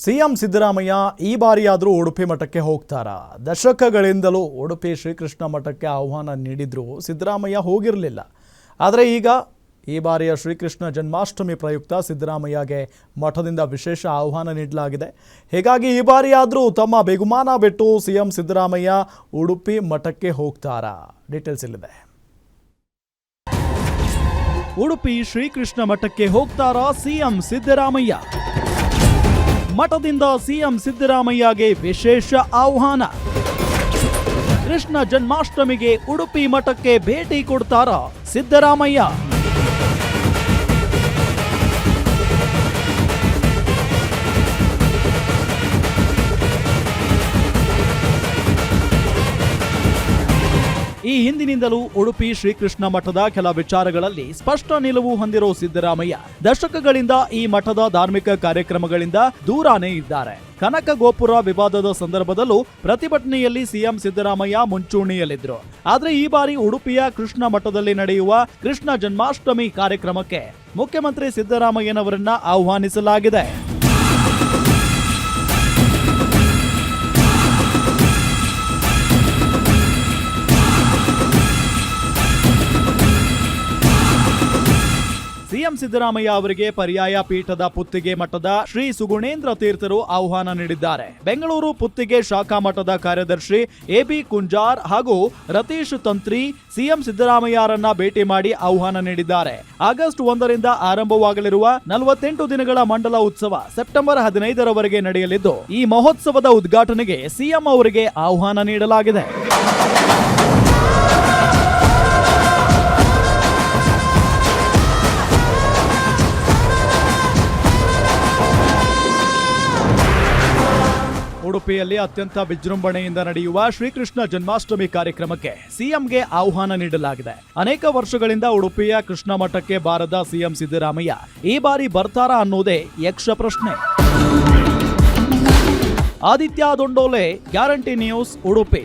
CM Siddaramaiah ಈ ಬಾರಿಯಾದರೂ ಉಡುಪಿ ಮಠಕ್ಕೆ ಹೋಗ್ತಾರಾ? ದಶಕಗಳಿಂದಲೂ ಉಡುಪಿ ಶ್ರೀಕೃಷ್ಣ ಮಠಕ್ಕೆ ಆಹ್ವಾನ ನೀಡಿದ್ರು ಸಿದ್ದರಾಮಯ್ಯ ಹೋಗಿರಲಿಲ್ಲ. ಆದರೆ ಈಗ ಈ ಬಾರಿಯ ಶ್ರೀಕೃಷ್ಣ ಜನ್ಮಾಷ್ಟಮಿ ಪ್ರಯುಕ್ತ ಸಿದ್ದರಾಮಯ್ಯಗೆ ಮಠದಿಂದ ವಿಶೇಷ ಆಹ್ವಾನ ನೀಡಲಾಗಿದೆ. ಹೀಗಾಗಿ ಈ ಬಾರಿಯಾದರೂ ತಮ್ಮ ಬೇಗುಮಾನ ಬಿಟ್ಟು ಸಿಎಂ ಸಿದ್ದರಾಮಯ್ಯ ಉಡುಪಿ ಮಠಕ್ಕೆ ಹೋಗ್ತಾರಾ? ಡೀಟೇಲ್ಸ್ ಇಲ್ಲಿದೆ. ಉಡುಪಿ ಶ್ರೀಕೃಷ್ಣ ಮಠಕ್ಕೆ ಹೋಗ್ತಾರಾ ಸಿಎಂ ಸಿದ್ದರಾಮಯ್ಯ? ಮಠದಿಂದ ಸಿಎಂ ಸಿದ್ದರಾಮಯ್ಯಗೆ ವಿಶೇಷ ಆಹ್ವಾನ. ಕೃಷ್ಣ ಜನ್ಮಾಷ್ಟಮಿಗೆ ಉಡುಪಿ ಮಠಕ್ಕೆ ಭೇಟಿ ಕೊಡ್ತಾರಾ ಸಿದ್ದರಾಮಯ್ಯ? ಈ ಹಿಂದಿನಿಂದಲೂ ಉಡುಪಿ ಶ್ರೀಕೃಷ್ಣ ಮಠದ ಕೆಲ ವಿಚಾರಗಳಲ್ಲಿ ಸ್ಪಷ್ಟ ನಿಲುವು ಹೊಂದಿರೋ ಸಿದ್ದರಾಮಯ್ಯ ದಶಕಗಳಿಂದ ಈ ಮಠದ ಧಾರ್ಮಿಕ ಕಾರ್ಯಕ್ರಮಗಳಿಂದ ದೂರಾನೇ ಇದ್ದಾರೆ. ಕನಕ ಗೋಪುರ ವಿವಾದದ ಸಂದರ್ಭದಲ್ಲೂ ಪ್ರತಿಭಟನೆಯಲ್ಲಿ ಸಿಎಂ ಸಿದ್ದರಾಮಯ್ಯ ಮುಂಚೂಣಿಯಲ್ಲಿದ್ರು. ಆದ್ರೆ ಈ ಬಾರಿ ಉಡುಪಿಯ ಕೃಷ್ಣ ಮಠದಲ್ಲಿ ನಡೆಯುವ ಕೃಷ್ಣ ಜನ್ಮಾಷ್ಟಮಿ ಕಾರ್ಯಕ್ರಮಕ್ಕೆ ಮುಖ್ಯಮಂತ್ರಿ ಸಿದ್ದರಾಮಯ್ಯನವರನ್ನ ಆಹ್ವಾನಿಸಲಾಗಿದೆ. ಸಿಎಂ ಸಿದ್ದರಾಮಯ್ಯ ಅವರಿಗೆ ಪರ್ಯಾಯ ಪೀಠದ ಪುತ್ತಿಗೆ ಮಠದ ಶ್ರೀ ಸುಗುಣೇಂದ್ರ ತೀರ್ಥರು ಆಹ್ವಾನ ನೀಡಿದ್ದಾರೆ. ಬೆಂಗಳೂರು ಪುತ್ತಿಗೆ ಶಾಖಾ ಮಠದ ಕಾರ್ಯದರ್ಶಿ ಎಬಿ ಕುಂಜಾರ್ ಹಾಗೂ ರತೀಶ್ ತಂತ್ರಿ ಸಿಎಂ ಸಿದ್ದರಾಮಯ್ಯರನ್ನ ಭೇಟಿ ಮಾಡಿ ಆಹ್ವಾನ ನೀಡಿದ್ದಾರೆ. ಆಗಸ್ಟ್ 1ರಿಂದ ಆರಂಭವಾಗಲಿರುವ 48 ದಿನಗಳ ಮಂಡಲ ಉತ್ಸವ ಸೆಪ್ಟೆಂಬರ್ 15ರವರೆಗೆ ನಡೆಯಲಿದ್ದು, ಈ ಮಹೋತ್ಸವದ ಉದ್ಘಾಟನೆಗೆ ಸಿಎಂ ಅವರಿಗೆ ಆಹ್ವಾನ ನೀಡಲಾಗಿದೆ. ಉಡುಪಿಯಲ್ಲಿ ಅತ್ಯಂತ ವಿಜೃಂಭಣೆಯಿಂದ ನಡೆಯುವ ಶ್ರೀಕೃಷ್ಣ ಜನ್ಮಾಷ್ಟಮಿ ಕಾರ್ಯಕ್ರಮಕ್ಕೆ ಸಿಎಂಗೆ ಆಹ್ವಾನ ನೀಡಲಾಗಿದೆ. ಅನೇಕ ವರ್ಷಗಳಿಂದ ಉಡುಪಿಯ ಕೃಷ್ಣ ಮಠಕ್ಕೆ ಬಾರದ ಸಿಎಂ ಸಿದ್ದರಾಮಯ್ಯ ಈ ಬಾರಿ ಬರ್ತಾರಾ ಅನ್ನೋದೇ ಯಕ್ಷ ಪ್ರಶ್ನೆ. Aditya Dondole, guarantee news, Udupi.